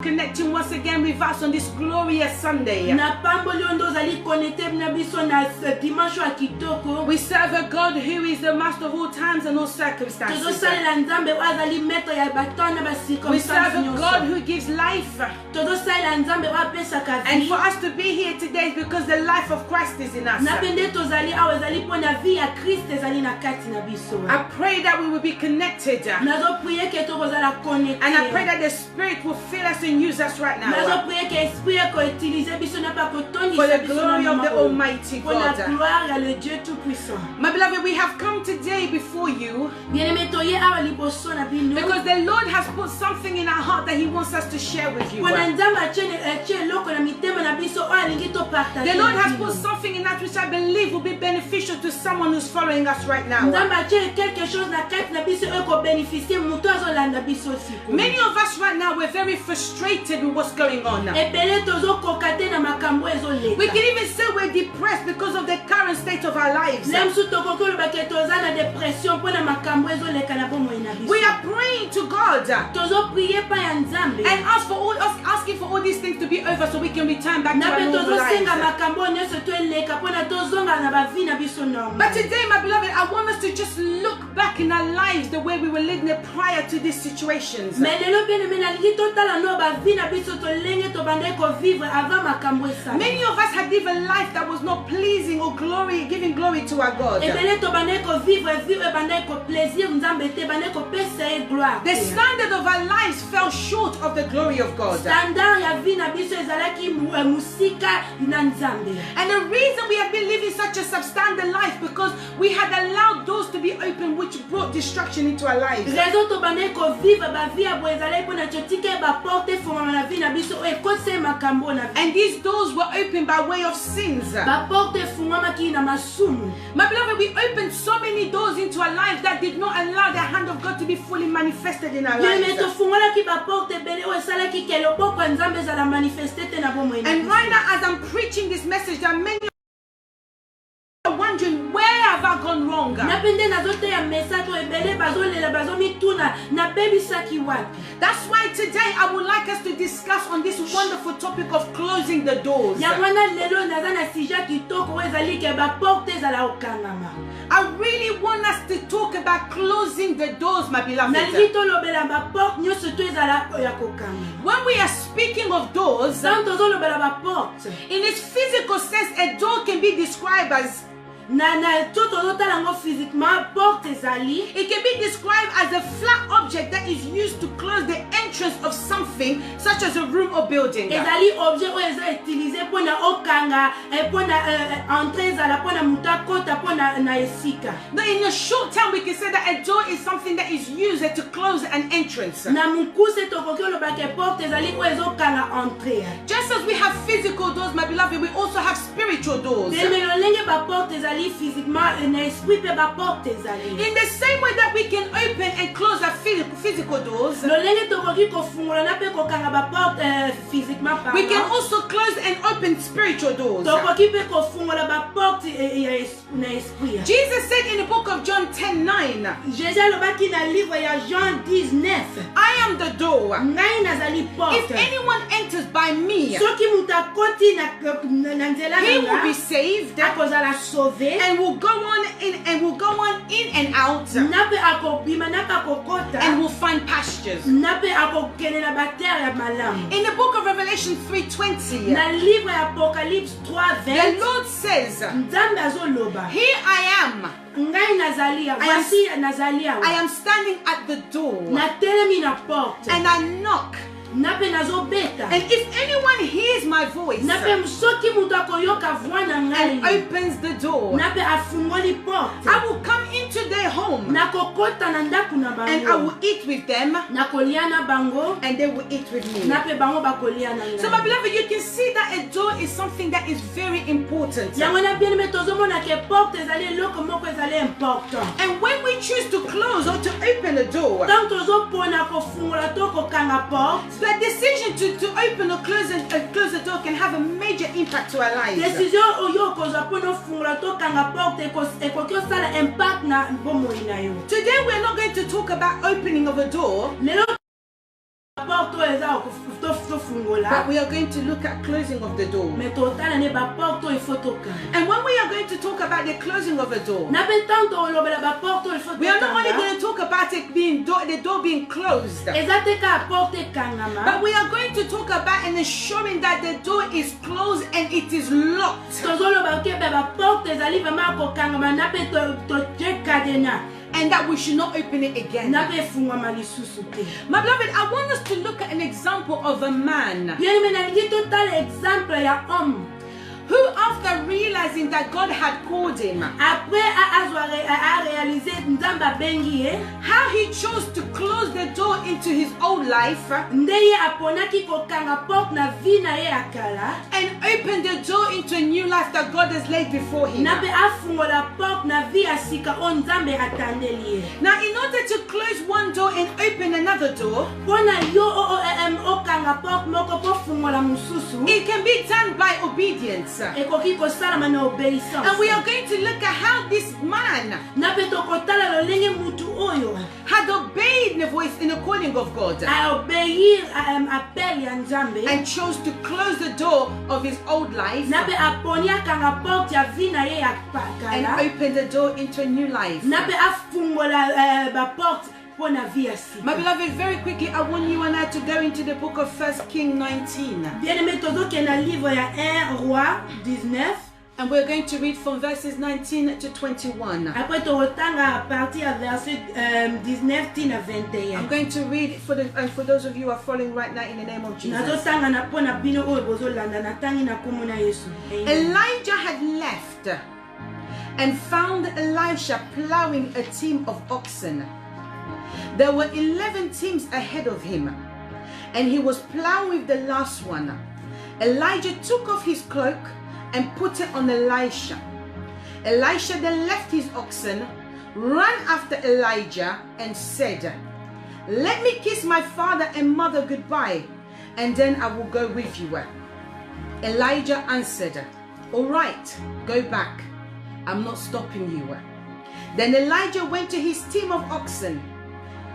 connecting once again with us on this glorious Sunday. We serve a God who is the master of all times and all circumstances. We serve a God who gives life. And for us to be here today is because the life of Christ is in us. I pray that we will be connected. And I pray that the Spirit will fill us and use us right now. For the glory of the Almighty God. My beloved, we have come today before you because the Lord has put something in our heart that He wants us to share with you. The Lord has put something in us which I believe will be beneficial to someone who's following us right now. Many of us right now, we're very frustrated with what's going on. We can even say we're depressed because of the current state of our lives. We are praying to God and asking for all these things to be over so we can return back to our normal lives. But today, my beloved, I want us to just look back in our lives the way we were living prior to these situations. Many of us had lived a life that was not pleasing or giving glory to our God. The standard of our lives fell short of the glory of God. And the reason we have been living such a substandard life because we had allowed doors to be open which brought destruction into our lives. And these doors were opened by way of sins. My beloved, we opened so many doors into our lives that did not allow the hand of God to be fully manifested in our lives. And right now, as I'm preaching this message, there are many are wondering, where have I gone wrong? That's why today I would like us to discuss on this wonderful topic of closing the doors. I really want us to talk about closing the doors, my beloved. When we are speaking of doors, in its physical sense, a door can be described as it can be described as a flat object that is used to close the entrance of something, such as a room or building. Now, in a short term, we can say that a door is something that is used to close an entrance. Just as we have physical doors, my beloved, we also have spiritual doors. In the same way that we can open and close our physical doors, we can also close and open spiritual doors. Jesus said in the book of John 10:9, I am the door. If anyone enters by me, he will be saved and will go on in and out and will find pastures. In the book of Revelation 3:20, the Lord says, here I am. I am standing at the door and I knock. And if anyone hears my voice and opens the door, I will come into their home and I will eat with them and they will eat with me. So my beloved, you can see that a door is something that is very important. And when we choose to close or to open a door, the decision to open or close the door can have a major impact to our lives. Today we're not going to talk about opening of a door. But we are going to look at closing of the door. And when we are going to talk about the closing of a door, we are not only going to talk about it being the door being closed, but we are going to talk about and ensuring that the door is closed and it is locked. And that we should not open it again. My beloved, I want us to look at an example of a man who, after realizing that God had called him, how he chose to close the door into his old life and open the door into a new life that God has laid before him. Now, in order to close one door and open another door, it can be done by obedience. And we are going to look at how this man had obeyed the voice in the calling of God and chose to close the door of his old life and open the door into a new life. My beloved, very quickly, I want you and I to go into the book of 1 Kings 19. And we're going to read from verses 19 to 21. I'm going to read for those of you who are following right now in the name of Jesus. Elijah had left and found Elisha plowing a team of oxen. There were 11 teams ahead of him, and he was plowing with the last one. Elijah took off his cloak and put it on Elisha. Elisha then left his oxen, ran after Elijah, and said, "Let me kiss my father and mother goodbye, and then I will go with you." Elijah answered, "All right, go back. I'm not stopping you." Then Elijah went to his team of oxen,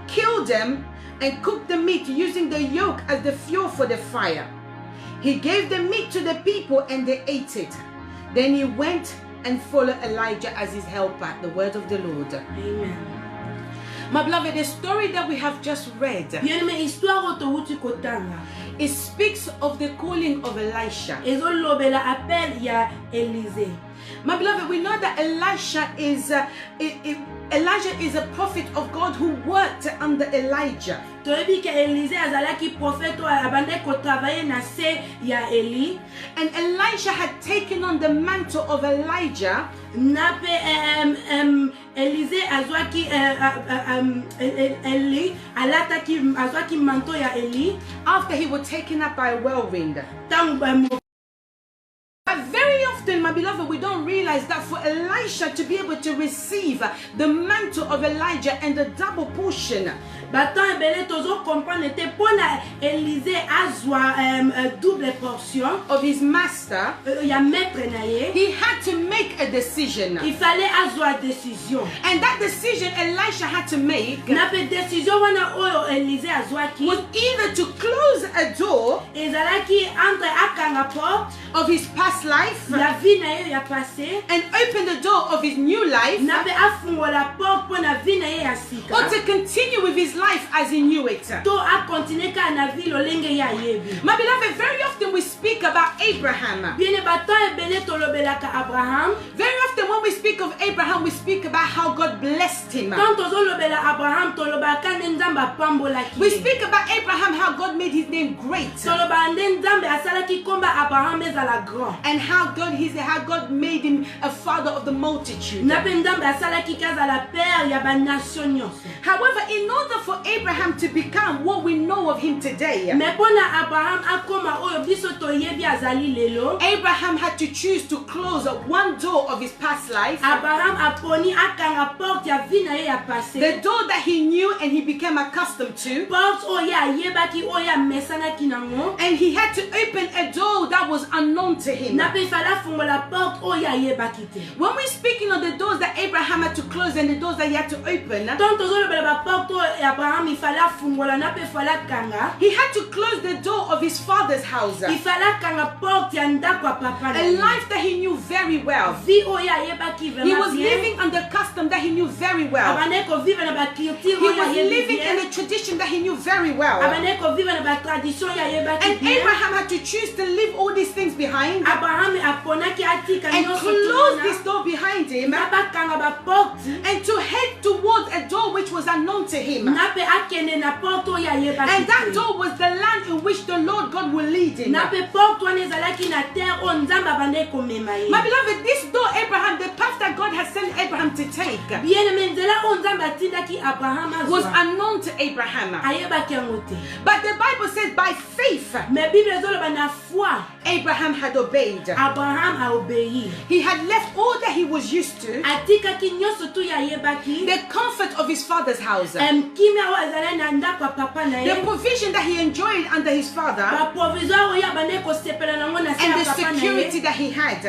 killed them, and cooked the meat using the yoke as the fuel for the fire. He gave the meat to the people and they ate it. Then he went and followed Elijah as his helper. The word of the Lord. Amen. My beloved, the story that we have just read, it speaks of the calling of Elisha. My beloved, we know that Elijah is a prophet of God who worked under Elijah. And Elisha had taken on the mantle of Elijah after he was taken up by a whirlwind. But very often, my beloved, we don't realize that for Elisha to be able to receive the mantle of Elijah and the double portion, of his master, he had to make a decision. And that decision Elisha had to make was either to close a door of his past life and open the door of his new life, or to continue with his life as he knew it. My beloved, very often we speak about Abraham. Very often when we speak of Abraham, we speak about how God blessed him. We speak about Abraham, how God made his name great. And how God made him a father of the multitude. However, in order for Abraham to become what we know of him today, Abraham had to choose to close one door of his past life, the door that he knew and he became accustomed to, and he had to open a door that was unknown to him. When we're speaking of the doors that Abraham had to close and the doors that he had to open, he had to close the door of his father's house. A life that he knew very well. He was living under custom that he knew very well. He was living in a tradition that he knew very well. And Abraham had to choose to leave all these things behind and close this door behind him and to head towards a door which was unknown to him. And that door was the land in which the Lord God will lead him. My beloved, this door, Abraham, the path that God has sent Abraham to take was unknown to Abraham. But the Bible says by faith Abraham had obeyed. He had left all that he was used to, the comfort of his father's house, the provision that he enjoyed under his father, and the security that he had.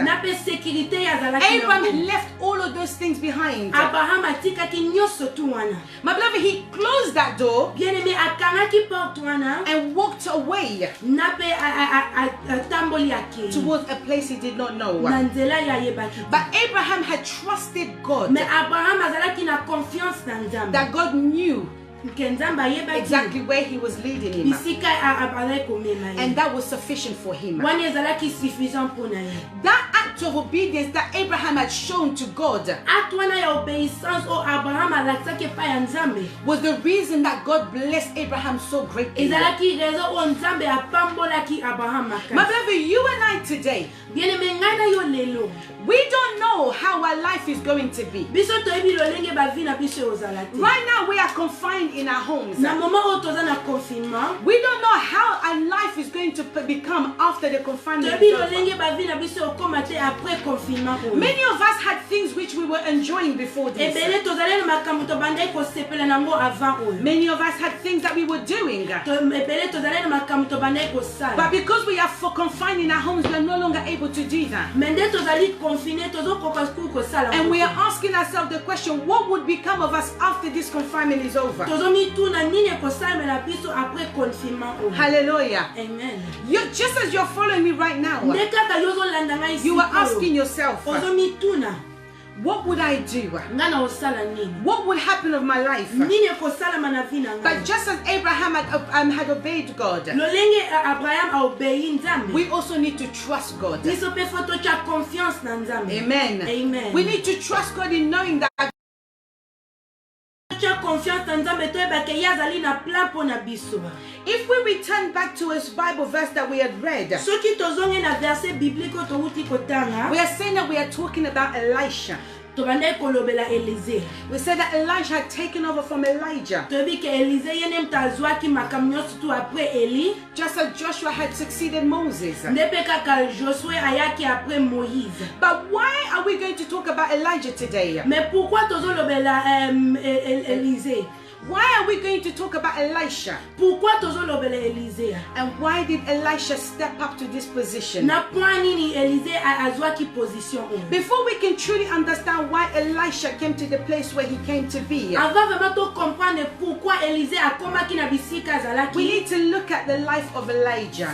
Abraham left all of those things behind. My beloved, he closed that door and walked away towards a place he did not know. But Abraham had trusted God, that God knew exactly where he was leading him, and that was sufficient for him. That act of obedience that Abraham had shown to God was the reason that God blessed Abraham so greatly. My beloved, you and I today, we don't know how our life is going to be. Right now we are confined in our homes. We don't know how our life is going to become after the confinement is over. Many of us had things which we were enjoying before this. Many of us had things that we were doing. But because we are confined in our homes, we are no longer able to do that. And we are asking ourselves the question, what would become of us after this confinement is over? Hallelujah. Amen. Just as you're following me right now, you are asking yourself, what would I do? What would happen of my life? But just as Abraham had obeyed God, we also need to trust God. Amen. Amen. We need to trust God in knowing that if we return back to a Bible verse that we had read, we are saying that we are talking about Elisha. We said that Elijah had taken over from Elijah, just as Joshua had succeeded Moses. But why are we going to talk about Elijah today? Why are we going to talk about Elisha? And why did Elisha step up to this position? Before we can truly understand why Elisha came to the place where he came to be, we need to look at the life of Elijah.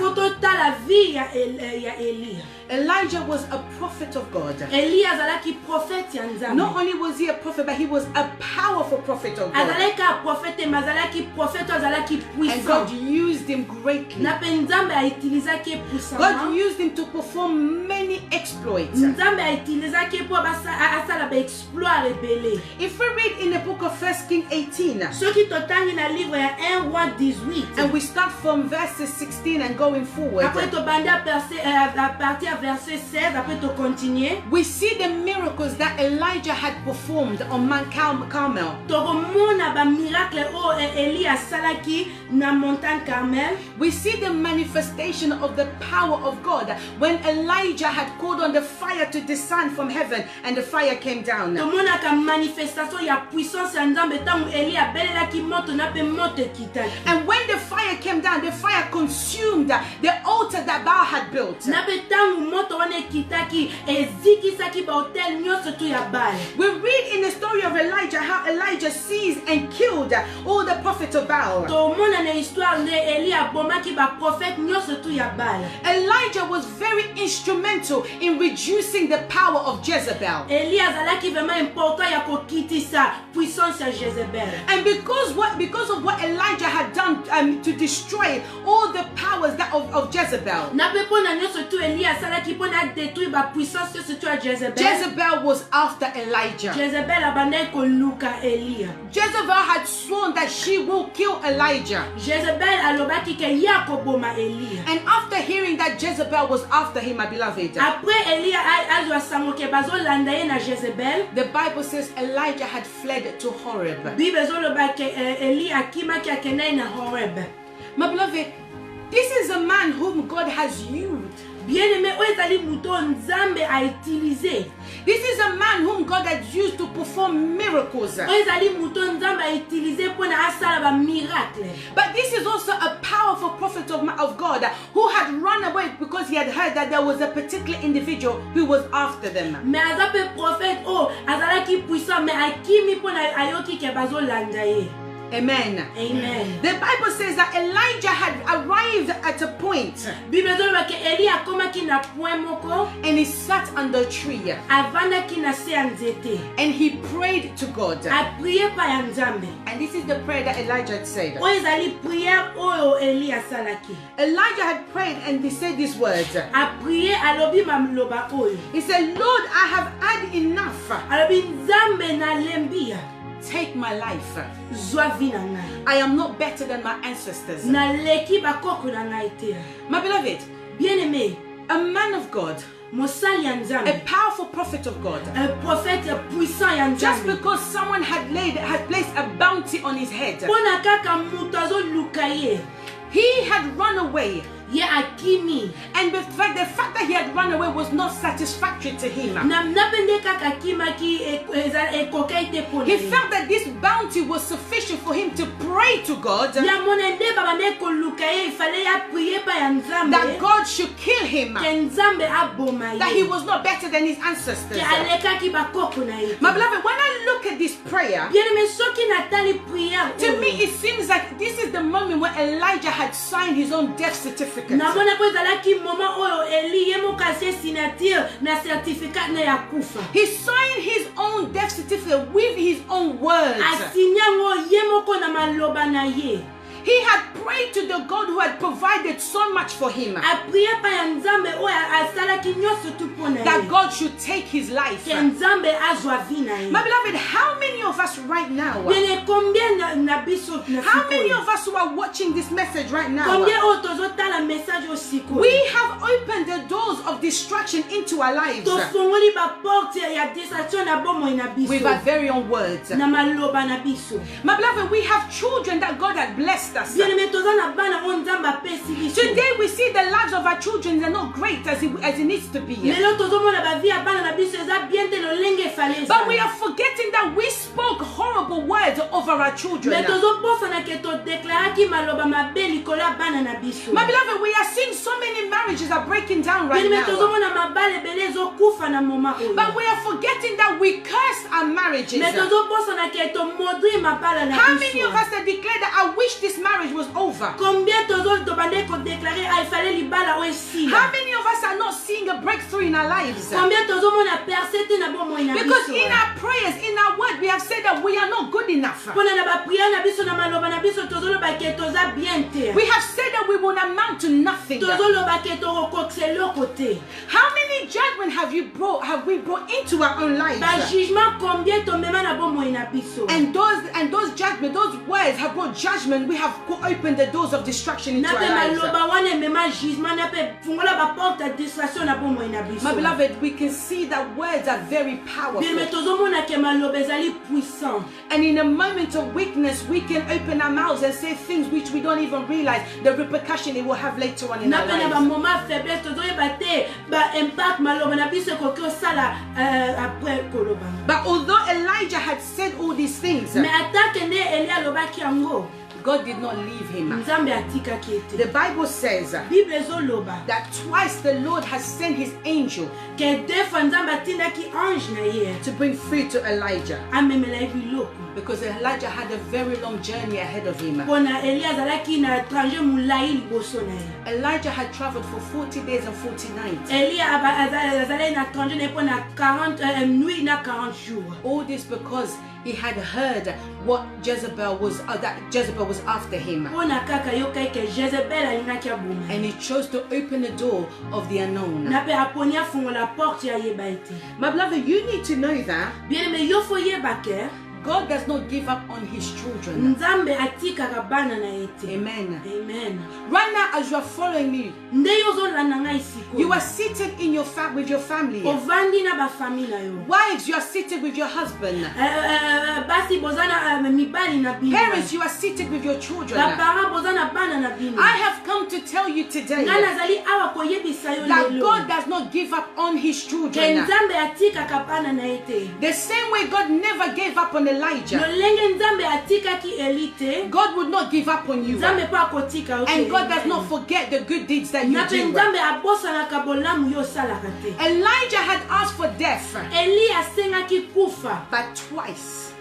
Elijah was a prophet of God. Not only was he a prophet, but he was a powerful prophet of God. And God used him greatly. God used him to perform many exploits. If we read in the book of 1 Kings 18, and we start from verses 16 and going forward, we see the miracles that Elijah had performed on Mount Carmel. We see the manifestation of the power of God when Elijah had called on the fire to descend from heaven and the fire came down. puissance ya nzambe tangu Eli abelelaki moto na pe moto ekitaki. And when the fire came down, the fire consumed the altar that Baal had built. Na pe tangu moto wana ekitaki ezikisaki ba hotel nyonso tu ya Baal. We read in the story of Elijah how Elijah seized and killed all the prophets of Baal. To mona na histoire nde Eli abomaki ba prophète nyonso tu ya Baal. Elijah was very instrumental in reducing the power of Jezebel. Eli azalaki vraiment important ya kokitisa puissance ya Jezebel. And because of what Elijah had done to destroy all the powers of Jezebel. Na pe pona nyonso tu Eli asalaki pona détruire ba puissance nyonso tu ya Jezebel. Jezebel was after Elijah. Jezebel abandai koluka Elia. Jezebel had sworn that she will kill Elijah. Jezebel alobaki ke ya koboma Elia. And after hearing that Jezebel was after him, my beloved, après Elia azwa sango ke bazolanda ye na Jezebel, the Bible says Elijah had fled to Horeb. Bible zoloba ke Eli akimaki akenda na Horeb. My beloved, this is a man whom God has used. Bien-aimé, oezali muto nzambe a utilisé. This is a man whom God had used to perform miracles. Oezali muto nzambe a utilisé pona asala ba miracle. But this is also a powerful prophet of God who had run away because he had heard that there was a particular individual who was after them. Mais azape prophète azalaki puissant mais akimi pona ayoki ke bazolanda ye. Amen. Amen. The Bible says that Elijah had arrived at a point Bible zoloba ke Eli akomaki na point moko and he sat under a tree avandaki na se ya nzete. and he prayed to God. A prier pa ya nzambe. And this is the prayer that Elijah had said. Oyo ezali prière oyo Eli asalaki. Elijah had prayed and he said these words. A prier alobi mamloba oyo. He said, Lord, I have had enough. Alobi nzambe na lembia. Take my life. Zwa vi na ngai. I am not better than my ancestors. Na leki bakoko na ngai te. My beloved, Bien-aimé, a man of God, mosali ya nzambe, a powerful prophet of God, un prophète puissant ya just nzambe. because someone had placed a bounty on his head, Pona kaka mutu azoluka ye, he had run away. ye akimi. And the fact that he had run away was not satisfactory to him. Na napende kaka akimaki ekoka ite pona He ye. felt that this bounty was sufficient for him to pray to God Ya mona nde babande koluka ye, ifale ya prier pa ya nzambe. that God should kill him, Ke nzambe aboma ye. that he was not better than his ancestors. Ke alekaki bakoko na ye. My beloved, when I look at this prayer, Bien-aimé, soki natali prière to oyo, me it seems like this is the moment when Elijah had signed his own death certificate. namona ko ezalaki moment oyo Eli ye moko asie signature na certificat na ya kufa. He signed his own death certificate with his own words. Asinya ngo ye moko na maloba na ye. He had prayed to the God who had provided so much for him, A prier pa ya nzambe oyo asalaki nyonso tu pona ye. that God should take his life. Ke nzambe azwa vi na ye. My beloved, how many of us right now, Bien, combien na biso na how many sikoyo? of us who are watching this message right now, Combien oyo tozotala message o sikoyo? we have opened the doors of distraction into our lives Tofungoli ba porte ya distraction na bomoi na biso. with our very own words. Na maloba na biso. My beloved, we have children that God had blessed us. Bien-aimé, toza na bana oyo nzambe apesi biso. Today we see the lives of our children are not great as it needs to be. Lelo tozomona ba vie ya bana na biso eza bien te lolenge efale But we ezala. are forgetting that we spoke horrible words over our children. Mais tozoposana ke todeklaraki maloba mabe likolo ya bana na biso. My beloved, we are seeing so many marriages are breaking down right Bien-aimé, now. tozomona mabale ebele ezokufa na moma oyo. But we are forgetting that we cursed our marriages. Mais tozoposana ke tomodri mabala na How many biso. of us have declared that I wish this marriage was over? Combien tobande kodeklare ifale libala oyo esila. How many of us are not seeing a breakthrough in our lives? Combien tozomona percée te na bomoi na biso. Because in our prayers, in our word, we have said that we are not good enough. Pona na ba prière na biso na maloba na biso tozoloba ke toza bien te. We have said that we will amount to nothing. Tozoloba ke tokokokisa eloko te. How many judgment have we brought into our own lives? Ba jugement combien tomema na bomoi na biso. And those judgment, those words have brought judgment. We have opened the doors of destruction into our Nape lives. maloba wana mema jugement nape fungola ba porte ya distraction na bomoi na biso. My beloved, we can see that words are very powerful. Bien, mais tozomona ke maloba ezali puissant. And in a moment of weakness, we can open our mouths and say things which we don't even realize the repercussion it will have later on in our Nape na ba lives. moment faiblesse tozoyeba te ba impact But although Elijah had said all these things, God did not leave him. The Bible says that twice the Lord has sent his angel to bring food to Elijah, because Elijah had a very long journey ahead of him. Elijah had traveled for 40 days and 40 nights. All this because he had heard what Jezebel was, that Jezebel was after him. And he chose to open the door of the unknown. My beloved, you need to know that God does not give up on his children. Amen. Amen. Right now, as you are following me, you are seated in your with your family. Wives, you are seated with your husband. Parents, you are seated with your children. I have come to tell you today that God does not give up on his children. The same way God never gave up on Elijah, God would not give up on you. And God does not forget the good deeds that you do. Elijah had asked for death, but twice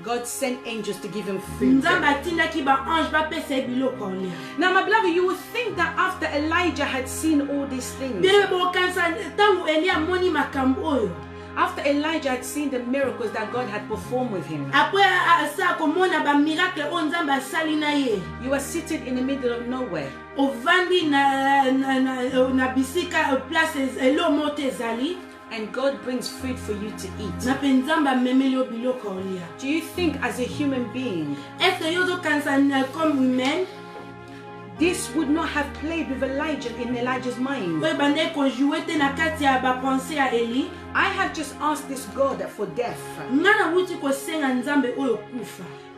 God sent angels to give him food. Now my beloved, you would think that after Elijah had seen all these things, after Elijah had seen the miracles that God had performed with him, you are seated in the middle of nowhere. And God brings food for you to eat. Do you think as a human being this would not have played with Elijah in Elijah's mind? I have just asked this God for death,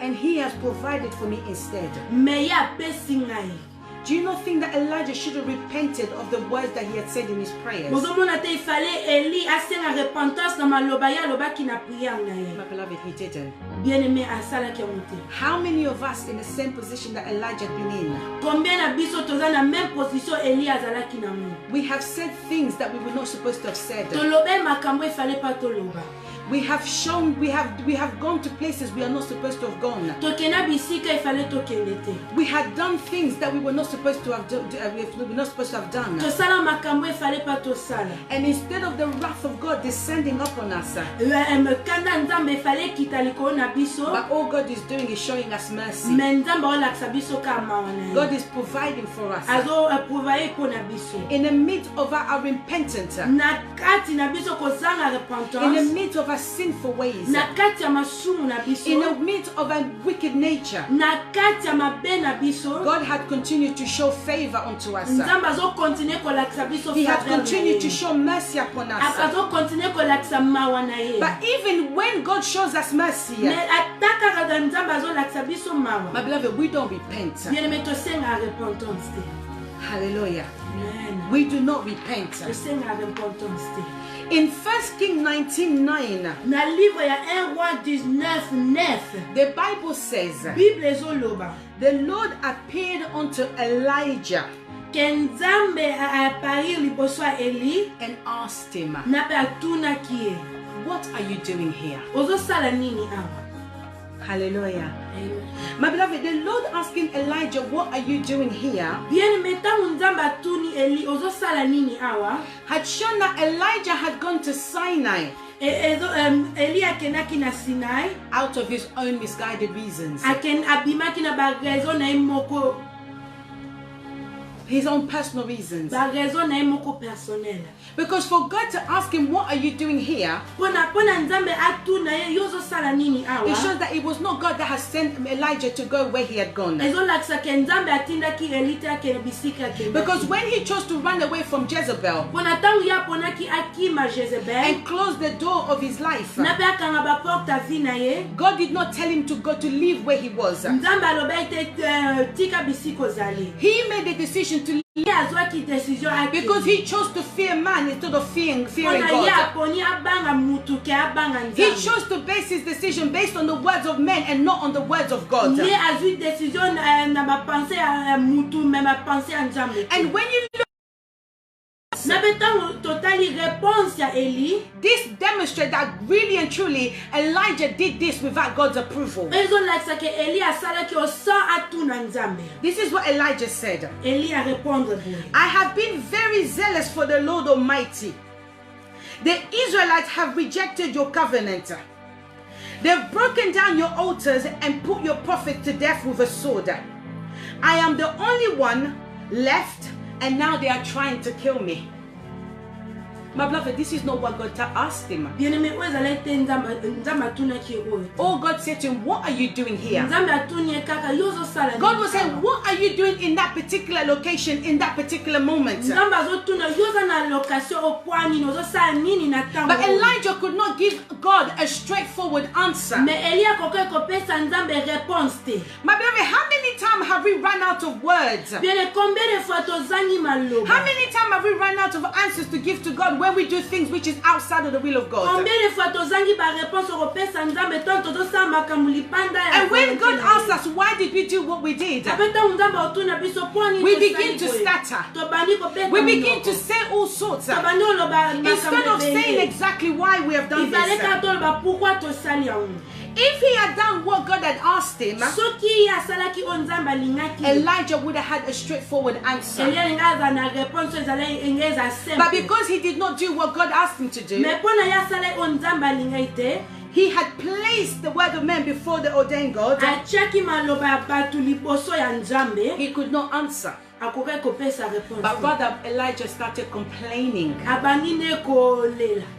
and he has provided for me instead. Do you not think that Elijah should have repented of the words that he had said in his prayers? My beloved, he didn't. How many of us in the same position that Elijah had been in? We have said things that we were not supposed to have said. We have shown, we have gone to places we are not supposed to have gone. We had done things that we were not supposed to have done. And instead of the wrath of God descending upon us, but all God is doing is showing us mercy. God is providing for us in the midst of our repentance, in the midst of our sinful ways, in the midst of a wicked nature. God had continued to show favor unto us. He had continued to show mercy upon us. But even when God shows us mercy, my beloved, we don't repent. Hallelujah. Amen. We do not repent. In 1 Kings 19:9, the Bible says, the Lord appeared unto Elijah and asked him, what are you doing here? Hallelujah. Amen. My beloved, the Lord asking Elijah, what are you doing here? Had shown that Elijah had gone to Sinai out of his own misguided reasons, his own personal reasons. Because for God to ask him, what are you doing here? It shows that it was not God that has sent Elijah to go where he had gone. Because when he chose to run away from Jezebel and close the door of his life, God did not tell him to go to leave where he was. He made the decision decision to because he chose to fear man instead of fearing God. He chose to base his decision based on the words of men and not on the words of God. And when you look, this demonstrates that really and truly Elijah did this without God's approval. This is what Elijah said. I have been very zealous for the Lord Almighty. The Israelites have rejected your covenant. They've broken down your altars and put your prophets to death with a sword. I am the only one left, and now they are trying to kill me. My beloved, this is not what God asked him. Oh, God said to him, what are you doing here? God was saying, what are you doing in that particular location, in that particular moment? But Elijah could not give God a straightforward answer. My beloved, how many times have we run out of words? How many times have we run out of answers to give to God when we do things which is outside of the will of God? And when God asks us, why did we do what we did? We begin to stutter. We begin to say all sorts. Instead of saying exactly why we have done this. If he had done what God had asked him, Elijah would have had a straightforward answer. But because he did not do what God asked him to do, he had placed the word of men before the ordained God. He could not answer. But rather Elijah started complaining.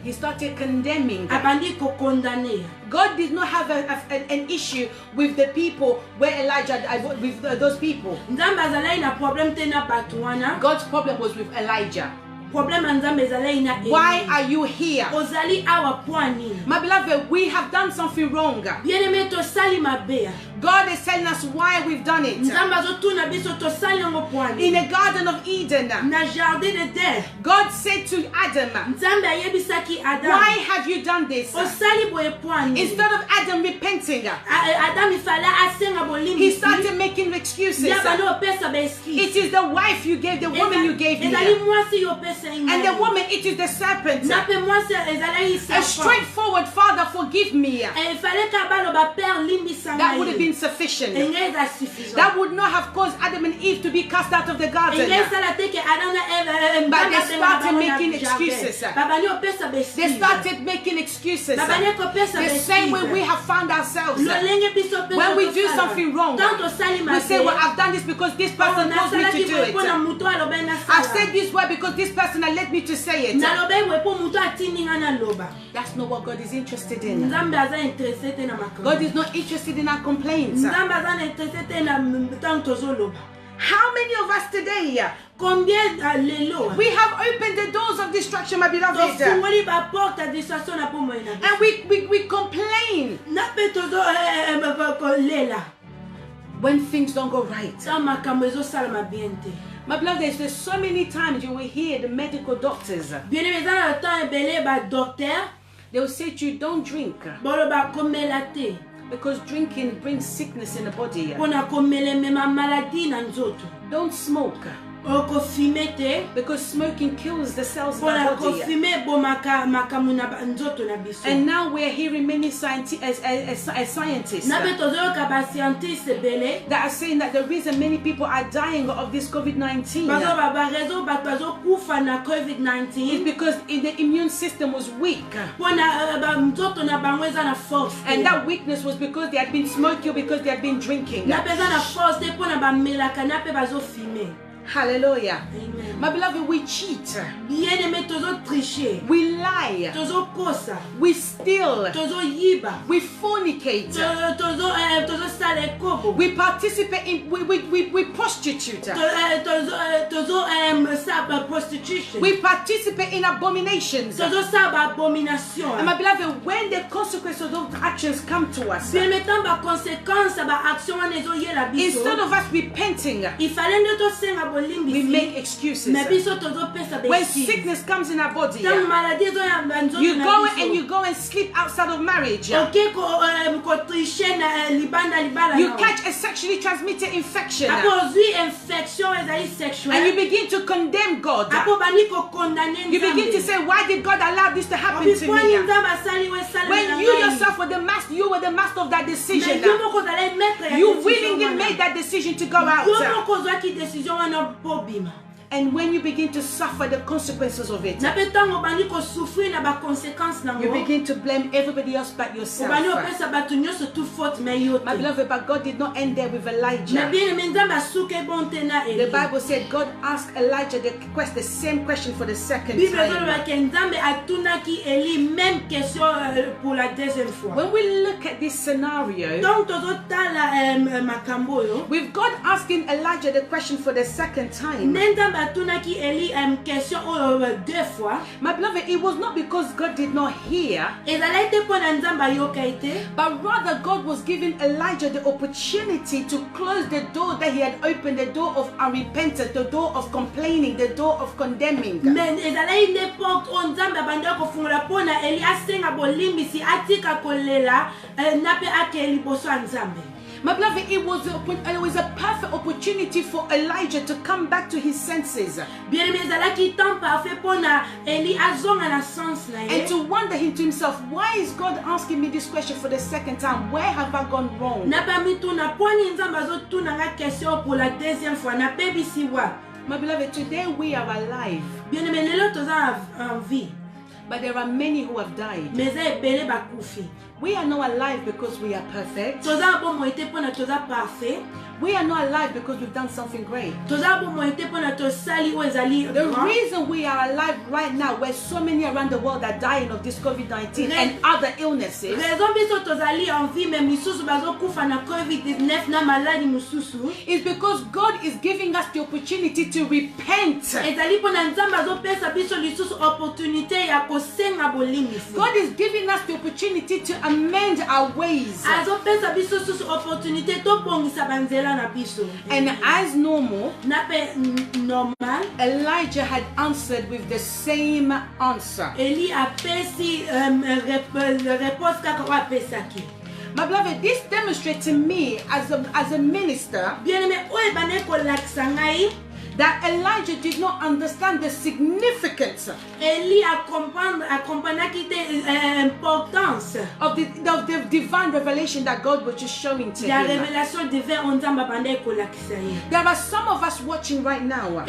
He started condemning. God did not have an issue with the people where Elijah, with those people. God's problem was with Elijah. Why are you here? My beloved, we have done something wrong. God is telling us why we've done it. In the Garden of Eden, God said to Adam, why have you done this? Instead of Adam repenting, he started making excuses. It is the wife you gave, the woman you gave me. And the woman, it is the serpent. A straightforward, Father, forgive me. That would have been sufficient. That would not have caused Adam and Eve to be cast out of the garden. But they started making excuses. They started making excuses. The same way we have found ourselves. When we do something wrong, we say, well, I've done this because this person told me to do it. I've said this word because this person had led me to say it. That's not what God is interested in. God is not interested in our complaints. How many of us today, we have opened the doors of destruction, my beloved, and we complain when things don't go right. My beloved, there's so many times you will hear the medical doctors. They will say to you, don't drink. Because drinking brings sickness in the body. Don't smoke. Because smoking kills the cells in the body. And now we're hearing many scientists that are saying that the reason many people are dying of this COVID-19 is because the immune system was weak. And that weakness was because they had been smoking or because they had been drinking. Hallelujah. Amen. My beloved, we cheat. We lie. We steal. We fornicate. We participate in, we prostitute. We participate in abominations. And my beloved, when the consequences of those actions come to us, instead of us repenting, we make excuses. When sickness comes in our body, you go and sleep outside of marriage. You catch a sexually transmitted infection. And you begin to condemn God. You begin to say, why did God allow this to happen to me? When you yourself were the master, of that decision. You willingly made that decision to go out. And when you begin to suffer the consequences of it, you begin to blame everybody else but yourself. My beloved, but God did not end there with Elijah. The Bible said God asked Elijah the same question for the second time. When we look at this scenario, with God asking Elijah the question for the second time, my beloved, it was not because God did not hear, but rather God was giving Elijah the opportunity to close the door that he had opened, the door of unrepentant, the door of complaining, the door of condemning. My beloved, it was a perfect opportunity for Elijah to come back to his senses. And to wonder to himself, why is God asking me this question for the second time? Where have I gone wrong? My beloved, today we are alive. But there are many who have died. We are not alive because we are perfect. We are not alive because we've done something great. The reason we are alive right now, where so many around the world are dying of this COVID-19 and other illnesses, is because God is giving us the opportunity to repent. God is giving us the opportunity to amend our ways. And as normal, Elijah had answered with the same answer. My beloved, this demonstrates to me as a minister that Elijah did not understand the significance of the divine revelation that God was just showing to him. There are some of us watching right now,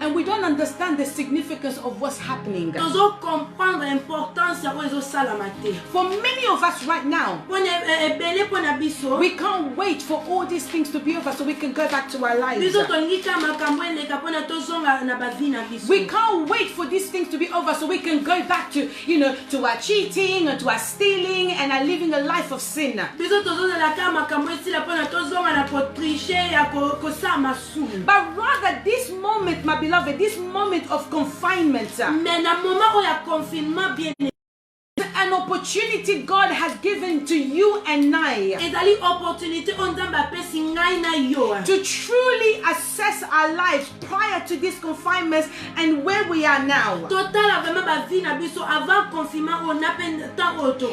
and we don't understand the significance of what's happening. For many of us right now, we can't wait for all these things to be over so we can go back to our lives. We can't wait for these things to be over so we can go back to, to our cheating and to our stealing and our living a life of sin. But rather, this moment, my beloved, this moment of confinement, an opportunity God has given to you and I to truly assess our lives prior to this confinement and where we are now.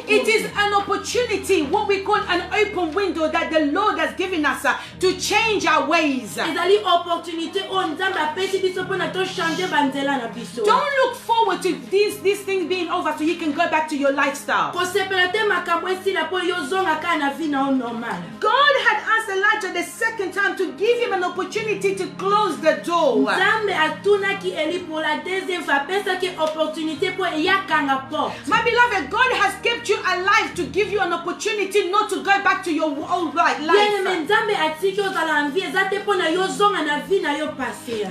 It is an opportunity, what we call an open window, that the Lord has given us to change our ways. Don't look forward to these things being over so you can go back to your lifestyle. God had asked Elijah the second time to give him an opportunity to close the door. My beloved, God has kept you alive to give you an opportunity not to go back to your old life.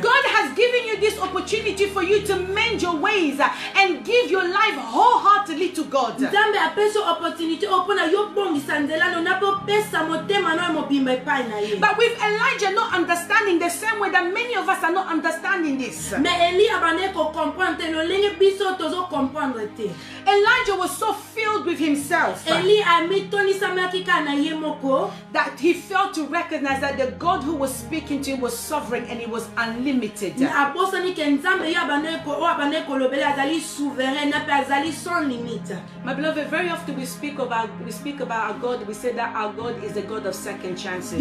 God has given you this opportunity for you to mend your ways and give your life wholeheartedly to God. But with Elijah not understanding the same way that many of us are not understanding this. Elijah was so filled with himself that he failed to recognize that the God who was speaking to him was sovereign and he was unlimited. My beloved, very often we speak about our God. We say that our God is a God of second chances.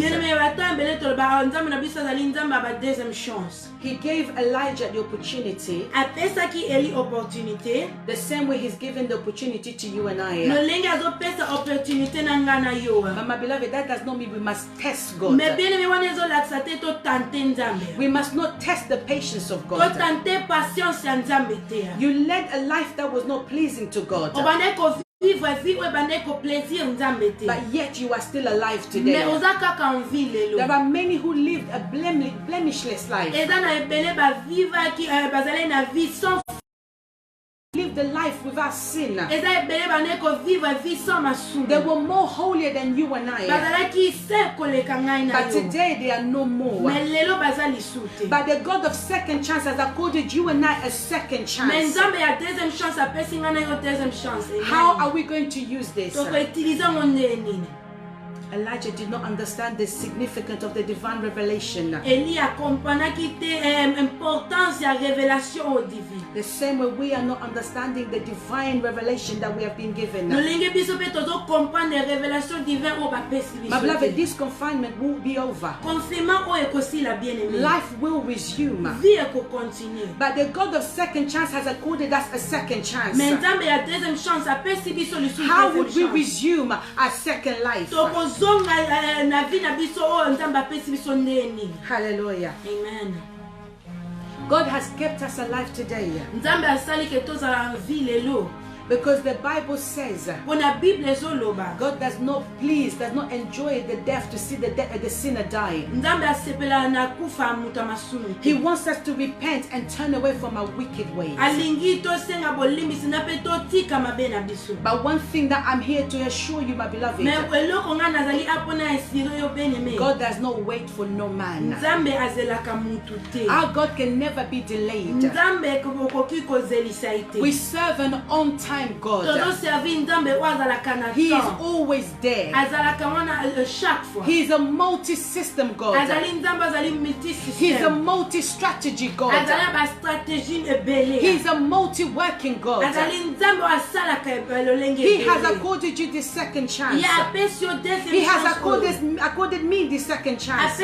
He gave Elijah the opportunity, the same way he's given the opportunity to you and I. But my beloved, that does not mean we must test God. We must not test the patience of God. You led a life that was not pleasing to God, but yet you are still alive today. There are many who lived a blemishless life. Lived the life without sin. They were more holier than you and I. But today they are no more. But the God of second chance has accorded you and I a second chance. How are we going to use this? Elijah did not understand the significance of the divine revelation. The same way we are not understanding the divine revelation that we have been given. My beloved, this confinement will be over. Life will resume. But the God of second chance has accorded us a second chance. How would we resume our second life? Hallelujah. Amen. God has kept us alive today because the Bible says God does not enjoy the death to see the sinner die. He wants us to repent and turn away from our wicked ways. But one thing that I'm here to assure you, my beloved, God does not wait for no man. Our God can never be delayed. We serve an on-time God. He is always there. He is a multi-system God. He is a multi-strategy God. He is a multi-working God. He has accorded you the second chance. He has accorded me the second chance. He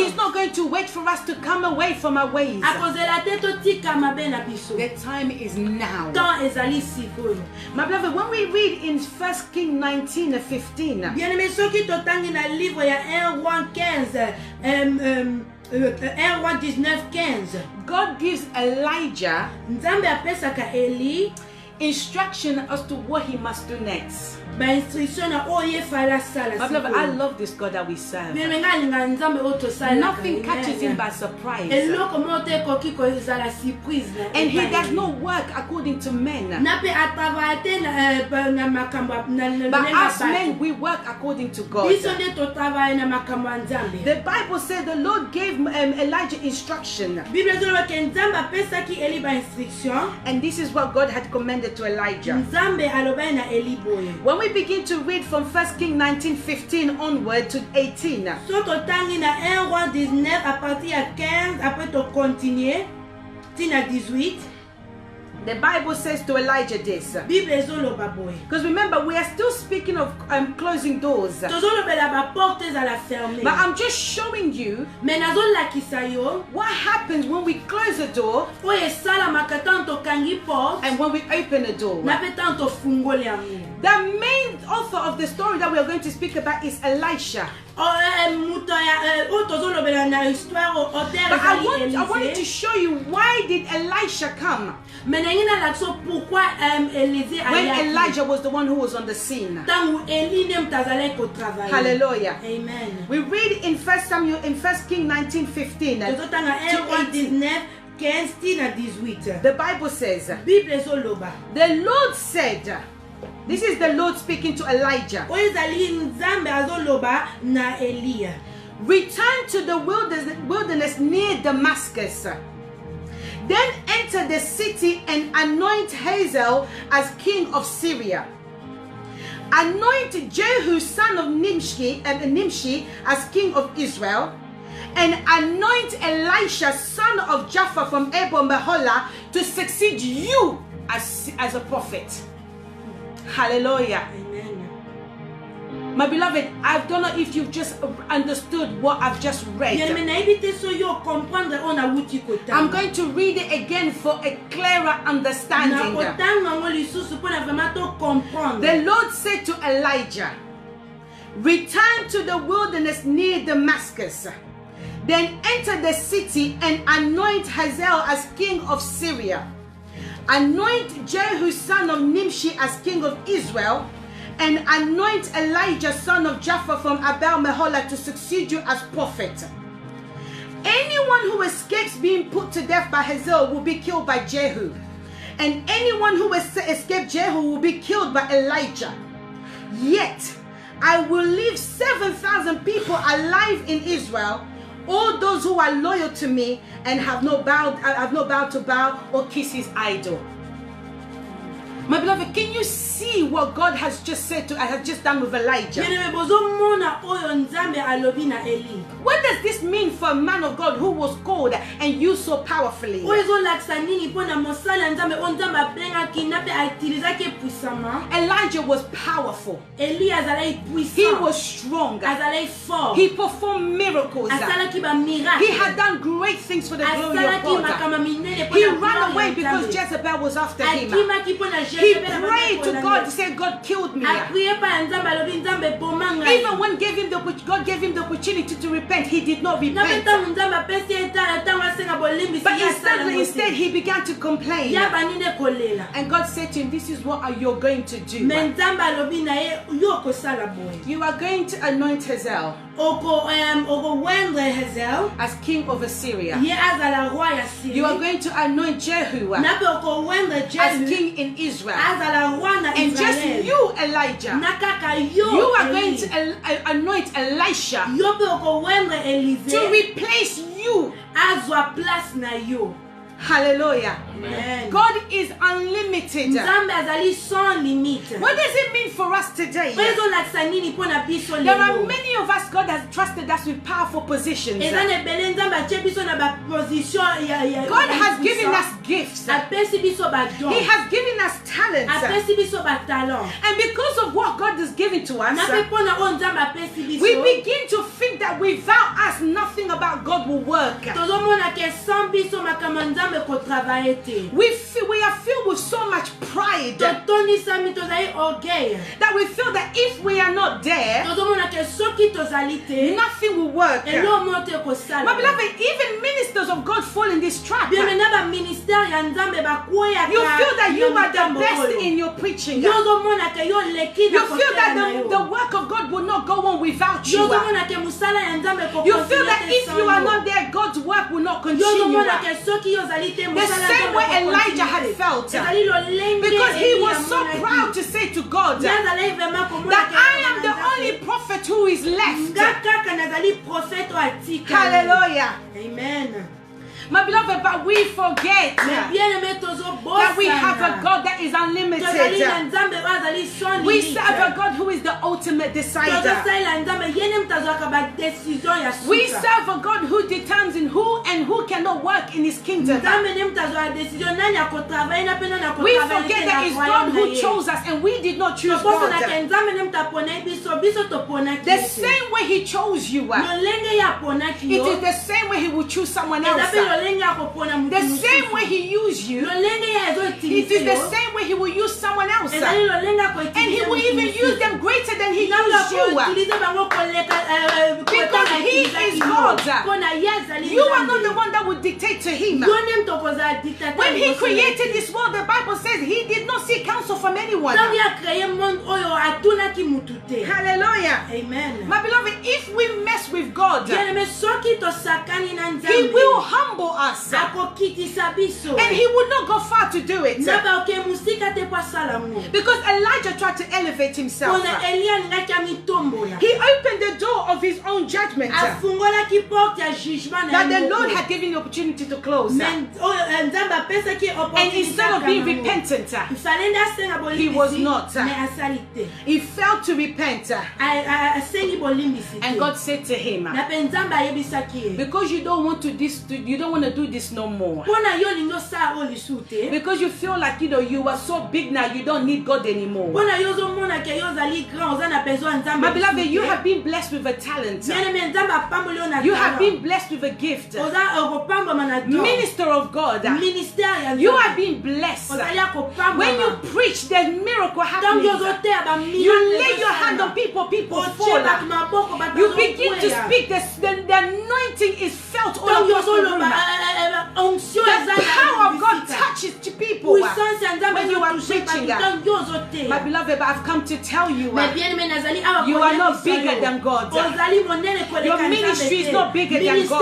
is not going to wait for us to come away from our ways. The time is now. My beloved, when we read in 1 Kings 19:15, God gives Elijah instruction as to what he must do next. My beloved, I love this God that we serve. Nothing catches him by surprise. And he does not work according to men. But as men, we work according to God. The Bible says the Lord gave Elijah instruction. And this is what God had commanded to Elijah. When we begin to read from 1 Kings 19:15 onward to 18, the Bible says to Elijah this. Because remember, we are still speaking of closing doors. But I'm just showing you what happens when we close a door and when we open a door. The main author of the story that we are going to speak about is Elisha. But I wanted to show you, why did Elisha come when Elijah was the one who was on the scene? Hallelujah. Amen. We read in 1 Kings 19:15 the Bible says, the Lord said, This is the Lord speaking to Elijah. Return to the wilderness near Damascus. Then enter the city and anoint Hazael as king of Syria. Anoint Jehu son of Nimshi as king of Israel. And anoint Elisha son of Japha from Abel Meholah to succeed you as a prophet. Hallelujah. Amen. My beloved, I don't know if you've just understood what I've just read. I'm going to read it again for a clearer understanding. The Lord said to Elijah, return to the wilderness near Damascus. Then enter the city and anoint Hazael as king of Syria. Anoint Jehu son of Nimshi as king of Israel, and anoint Elijah son of Japha from Abel Meholah to succeed you as prophet. Anyone who escapes being put to death by Hazael will be killed by Jehu, and anyone who escaped Jehu will be killed by Elijah. Yet I will leave 7,000 people alive in Israel, all those who are loyal to me and have not bowed to Baal or kiss his idol. My beloved, can you see what God has just said to has just done with Elijah? What does this mean for a man of God who was called and used so powerfully? Elijah was powerful. He was strong. He performed miracles. He had done great things for the glory of God. He ran away because Jezebel was after him. He prayed to God to say, God killed me. Even when God gave him the opportunity to repent, he did not repent. But instead he began to complain. And God said to him, this is what you're going to do. You are going to anoint Hazael as king of Assyria. You are going to anoint Jehu as king in Israel. And just you, Elijah, you are going to anoint Elisha to replace you. Hallelujah. Amen. God is unlimited. What does it mean for us today? There are many of us, God has trusted us with powerful positions. God has given us gifts. He has given us talents. And because of what God has given to us, we begin to think that without us, nothing about God will work. We are filled with so much pride that we feel that if we are not there, nothing will work. My beloved, even ministers of God fall in this trap. You feel that you are the best in your preaching. You feel that the work of God will not go on without you. You feel that if you are not there, God's work will not continue. The same way Elijah had felt, because he was so proud to say to God that I am the only prophet who is left. Hallelujah. Amen. My beloved, but we forget that we have a God that is unlimited. We serve a God who is the ultimate decider. We serve a God who determines who and who cannot work in his kingdom. We forget that it's God who chose us and we did not choose God. The same way he chose you, it is the same way he will choose someone else. The same way he used you, it is the same way he will use someone else. And he will even use them greater than he used you. Because he is God. You are not the one that would dictate to him. When he created this world, the Bible says he did not seek counsel from anyone. Hallelujah. Amen. My beloved, if we mess with God, He will humble us. And he would not go far to do it. Because Elijah tried to elevate himself. He opened the door of his own judgment that the Lord had given the opportunity to close. And instead of being repentant, he was not. He failed to repent. And God said to him, because you don't want to do this no more. Because you feel like you are so big now, you don't need God anymore. My beloved, you have been blessed with a talent. You have been blessed with a gift. Minister of God. You have been blessed. When you preach, there's miracle happening. You lay your hand on people fall. You begin to speak. The anointing is felt all across the room. The power of God touches to people when you are preaching. My beloved, I've come to tell you, you are not bigger than God. Your ministry is not bigger than God.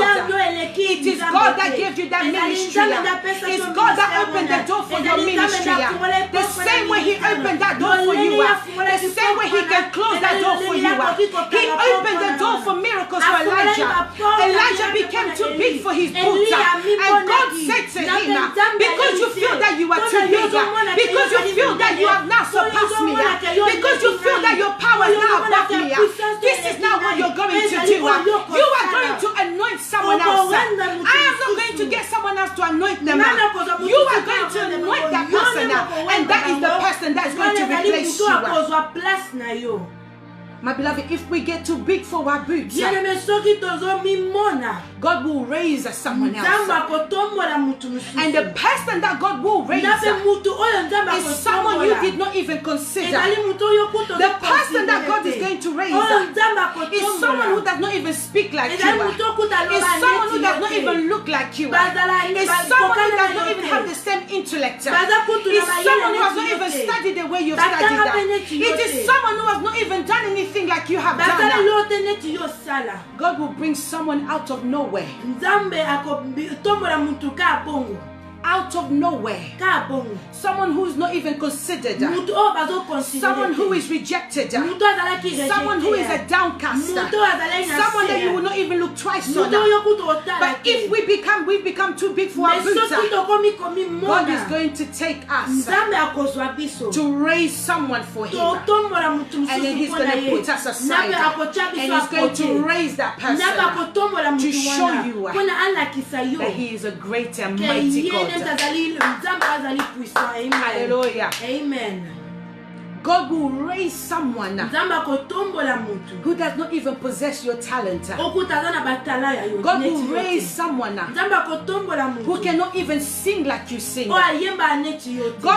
It is God that gave you that ministry. It's God that opened the door for your ministry. The same way He opened that door for you, the same way He can close that door for you. He opened the door for miracles for Elijah. Elijah became too big for his boots. And God said to him, because you feel that you are too big, because you feel that you have now surpassed me, because you feel that your power is now above me, this is not what you're going to do. You are going to anoint someone else. I am not going to get someone else to anoint them. You are going to anoint that person, and that is the person that is going to replace you. My beloved, if we get too big for our boots, God will raise someone else. And the person that God will raise is someone you did not even consider. The person that God is going to raise is someone who does not even speak like you. Is someone who does not even look like you. Is someone who does not even have the same intellect. Is someone who has not even studied the way you've studied. It is someone who has not even done anything like you have done. God will bring someone out of nowhere. Out of nowhere. Someone who is not even considered. Someone who is rejected. Someone who is a downcast. Someone that you will not even look twice on. But if we become too big for our boots, God is going to take us to raise someone for Him. And then He's going to put us aside. And He's going to raise that person to show you that He is a great and mighty God. Hallelujah. Amen. God will raise someone who does not even possess your talent. God will raise someone who cannot even sing like you sing. God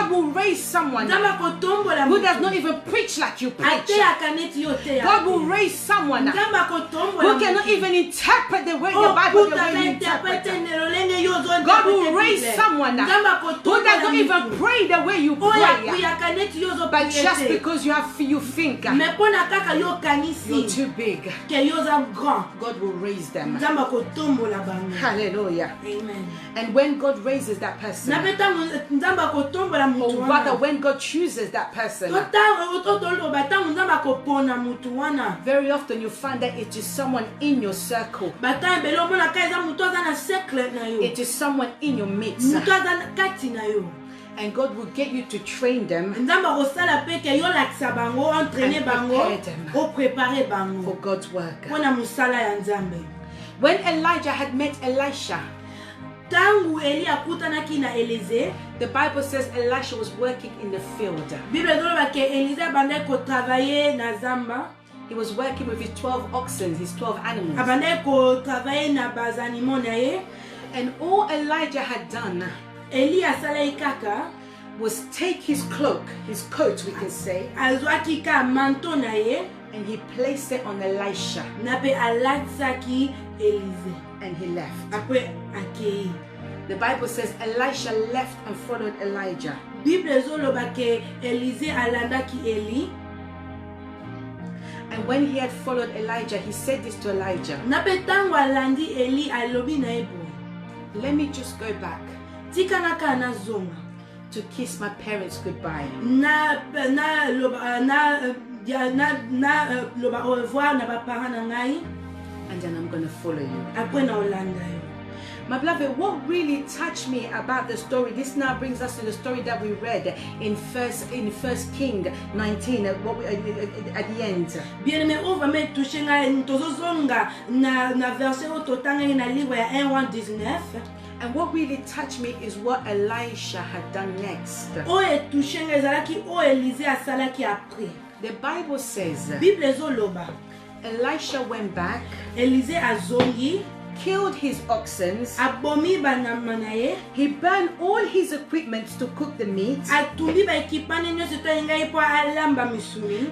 will raise someone who does not even preach like you preach. God will raise someone who cannot even interpret the way the Bible the way you interpret. God will raise someone who does not even pray the way you pray. But just because you think you're too big, God will raise them. Hallelujah. Amen. And when God raises that person, or rather when God chooses that person, very often you find that it is someone in your circle. It is someone in your midst. And God will get you to train them and prepare them for God's work. When Elijah had met Elisha, the Bible says Elisha was working in the field. He was working with his 12 oxen, his 12 animals. And all Elijah had done was take his cloak, his coat we can say, and he placed it on Elisha. And he left. The Bible says Elisha left and followed Elijah. And when he had followed Elijah, he said this to Elijah. Let me just go back to kiss my parents goodbye. And then I'm going to follow you. My beloved, what really touched me about the story, this now brings us to the story that we read in First King 19 at the end. Bien-aimé, on va mettre toucher na verset ototanga na livre ya 1:19. And what really touched me is what Elisha had done next. The Bible says Elisha went back, killed his oxen, he burned all his equipment to cook the meat,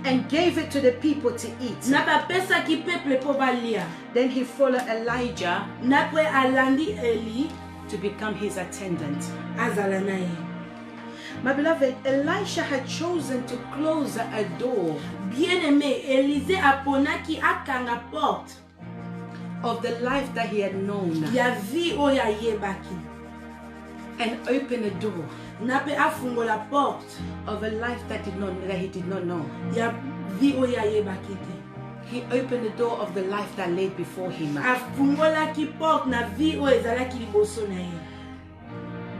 and gave it to the people to eat. Then he followed Elijah to become his attendant. My beloved, Elisha had chosen to close a door of the life that he had known and open a door of a life that he did not know. He opened the door of the life that lay before him.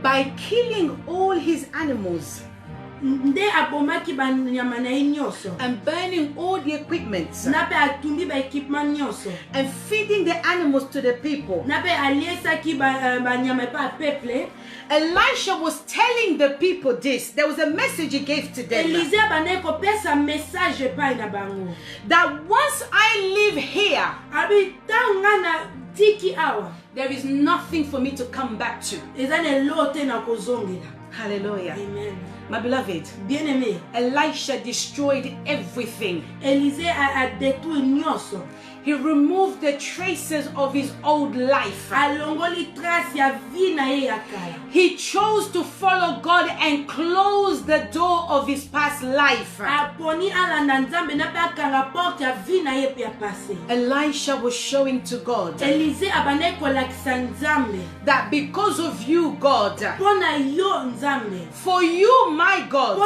By killing all his animals and burning all the equipment and feeding the animals to the people, Elisha was telling the people this. There was a message he gave to them, that once I live here, there is nothing for me to come back to. Hallelujah. Amen. My beloved, bien-aimé, Elisha destroyed everything. Élisée a détruit nyoso. He removed the traces of his old life. He chose to follow God and close the door of his past life. Elisha was showing to God that because of you, God, for you, my God,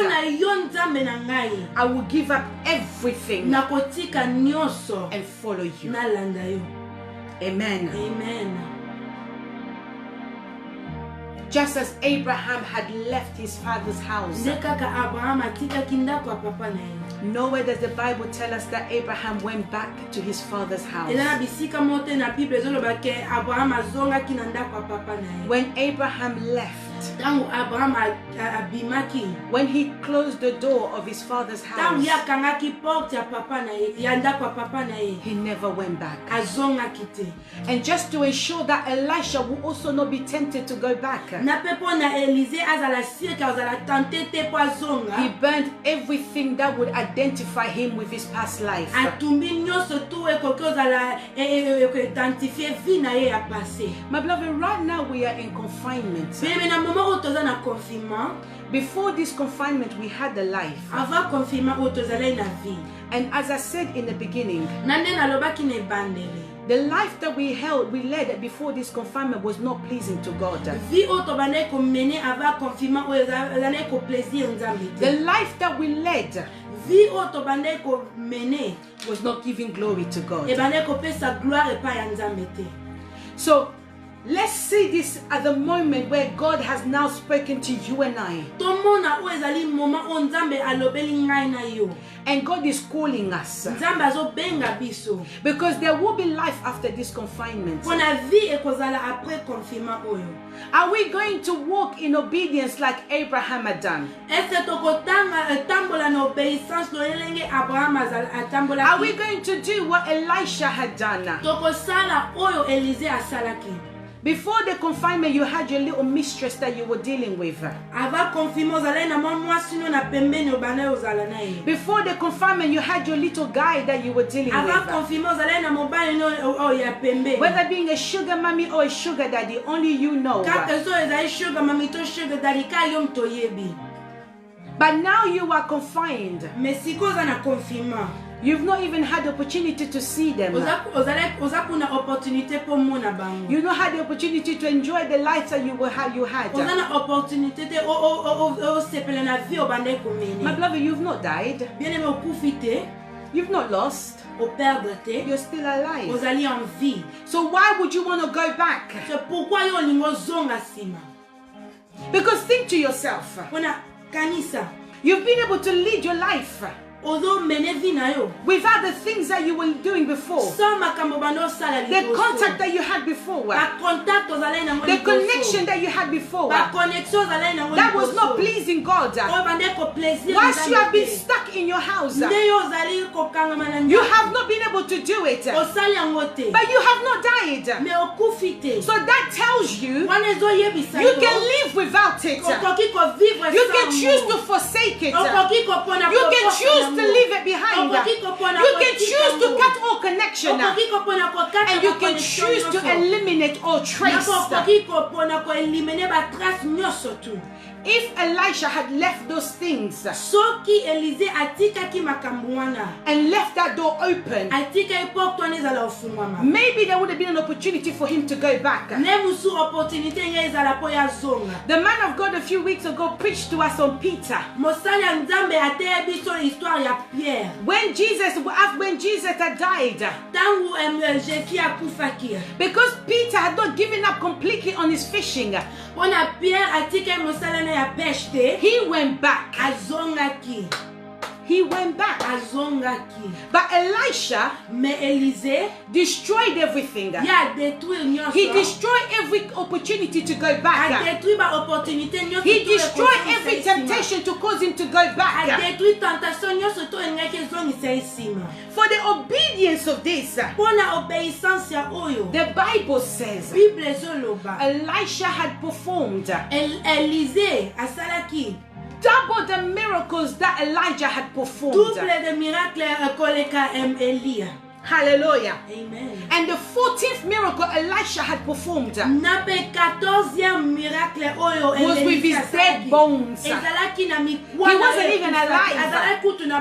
I will give up everything and follow you. Amen. Amen. Just as Abraham had left his father's house, nowhere does the Bible tell us that Abraham went back to his father's house. When Abraham left, when he closed the door of his father's house, he never went back. And just to ensure that Elisha will also not be tempted to go back, he burned everything that would identify him with his past life. My beloved, right now we are in confinement. Before this confinement, we had a life. And as I said in the beginning, the life that we led before this confinement was not pleasing to God. The life that we led was not giving glory to God. So let's see this at the moment where God has now spoken to you and I. And God is calling us. Because there will be life after this confinement. Are we going to walk in obedience like Abraham had done? Are we going to do what Elisha had done? Before the confinement, you had your little mistress that you were dealing with. Before the confinement, you had your little guy that you were dealing with. Whether being a sugar mommy or a sugar daddy, only you know. But now you are confined. You've not even had the opportunity to see them. You've not had the opportunity to enjoy the life that you had. My beloved, you've not died. You've not lost. You're still alive. So why would you want to go back? Because think to yourself. You've been able to lead your life without the things that you were doing before, the contact that you had before, the connection that you had before, that was not pleasing God. Whilst you have been stuck in your house, you have not been able to do it, but you have not died. So that tells you you can live without it. You can choose to forsake it. You can choose to leave it behind. You can choose to cut all connection, and you can choose to eliminate all trace. If Elisha had left those things and left that door open, maybe there would have been an opportunity for him to go back. The man of God a few weeks ago preached to us on Peter. When Jesus had died, because Peter had not given up completely on his fishing, he went back. He went back. But Elisha destroyed everything. He destroyed every opportunity to go back. He destroyed every temptation to cause him to go back. For the obedience of this, the Bible says Elisha had performed double the miracles that Elijah had performed. Hallelujah. Amen. And the 14th miracle Elisha had performed was with his dead bones. He wasn't even alive.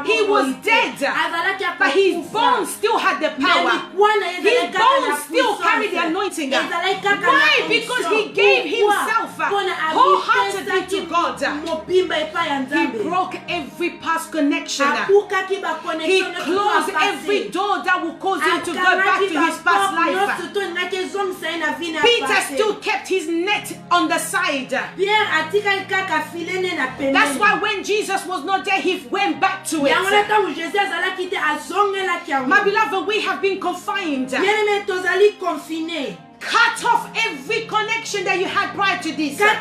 He was dead. But his bones still had the power. His bones still carried the anointing. Why? Because he gave himself wholeheartedly to God. He broke every past connection. He closed every door that will cause him to go back to his past life. Peter still kept his net on the side. That's why when Jesus was not there, he went back to it. My beloved, we have been confined. Cut off every connection that you had prior to this. Close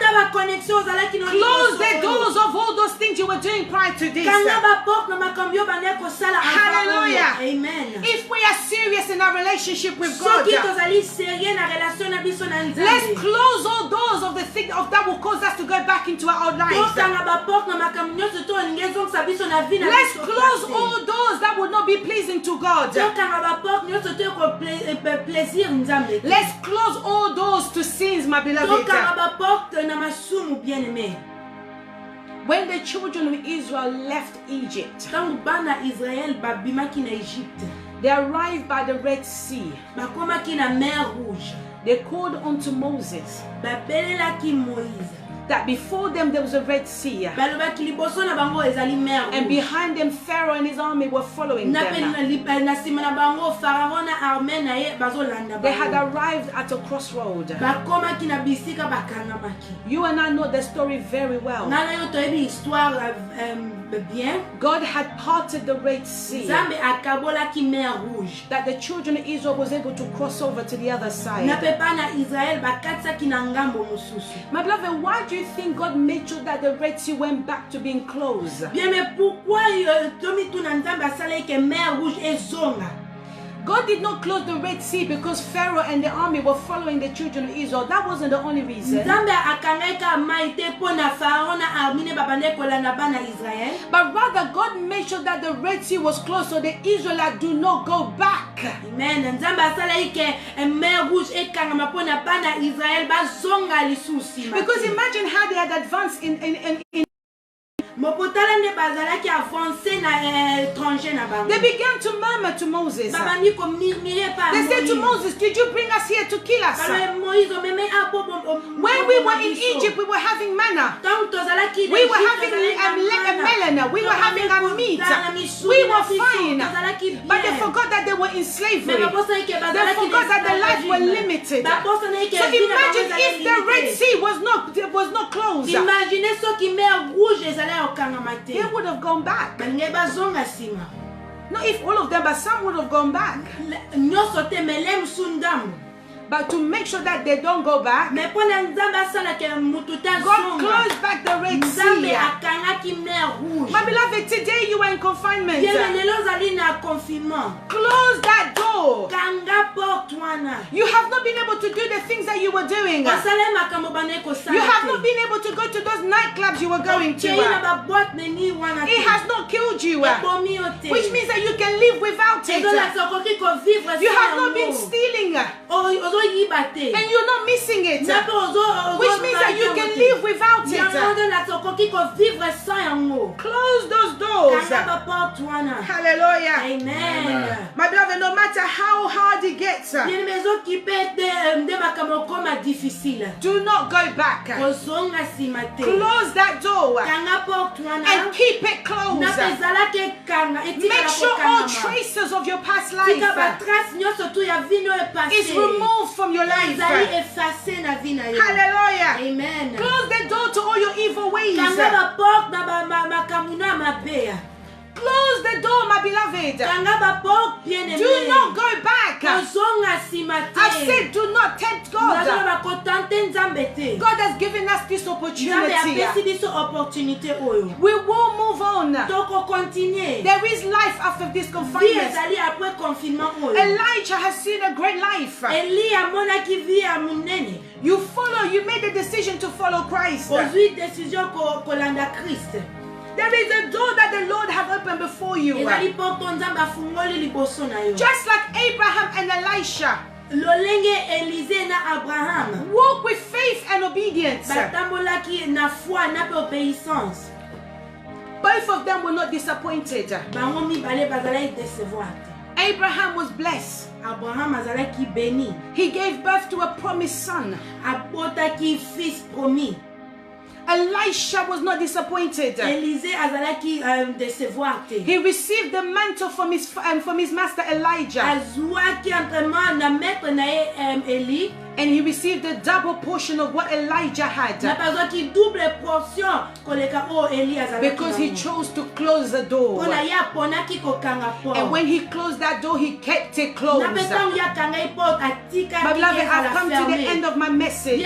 the doors of all those things you were doing prior to this. Hallelujah. Amen. If we are serious in our relationship with God, let's close all doors of the thing that will cause us to go back into our own lives. Let's close all doors that would not be pleasing to God. Let's close all doors to sins, my beloved. When the children of Israel left Egypt, they arrived by the Red Sea. They called unto Moses that before them there was a Red Sea, and behind them Pharaoh and his army were following them. They had arrived at a crossroad. You and I know the story very well. God had parted the Red Sea, that the children of Israel was able to cross over to the other side. My beloved, why do you think God made sure that the Red Sea went back to being closed? God did not close the Red Sea because Pharaoh and the army were following the children of Israel. That wasn't the only reason. But rather, God made sure that the Red Sea was closed so the Israelites do not go back. Amen. Because imagine how they had advanced in They began to murmur to Moses. They said to Moses, did you bring us here to kill us? When we were in Egypt, we were having manna. We were having melon. We were having a meat. We were fine. But they forgot that they were in slavery. They forgot that their lives were limited. So imagine if the Red Sea was not closed. They would have gone back. Not if all of them, but some would have gone back. But to make sure that they don't go back, God closed back the Red Sea. My beloved, today you are in confinement. Close that door. You have not been able to do the things that you were doing. You have not been able to go to those nightclubs you were going to. It has not killed you. Which means that you can live without it. You have not been stealing. And you're not missing it. Which means that you can live without it. Close those doors. Hallelujah. Amen. My beloved, no matter how hard it gets, do not go back. Close that door and keep it closed. Make sure all traces of your past life is removed from your life. Hallelujah. Amen. Close the door to all your evil ways. Close the door, my beloved. Do not go back. I've said do not tempt God. God has given us this opportunity. We will move on. There is life after this confinement. Elijah has seen a great life. You made the decision to follow Christ. There is a door that the Lord has opened before you. Just like Abraham and Elisha. Walk with faith and obedience. Both of them were not disappointed. Abraham was blessed. He gave birth to a promised son. Elisha was not disappointed. He received the mantle from his master Elijah. And he received the double portion of what Elijah had. Because he chose to close the door. And when he closed that door, he kept it closed. My beloved, I've come to the end of my message.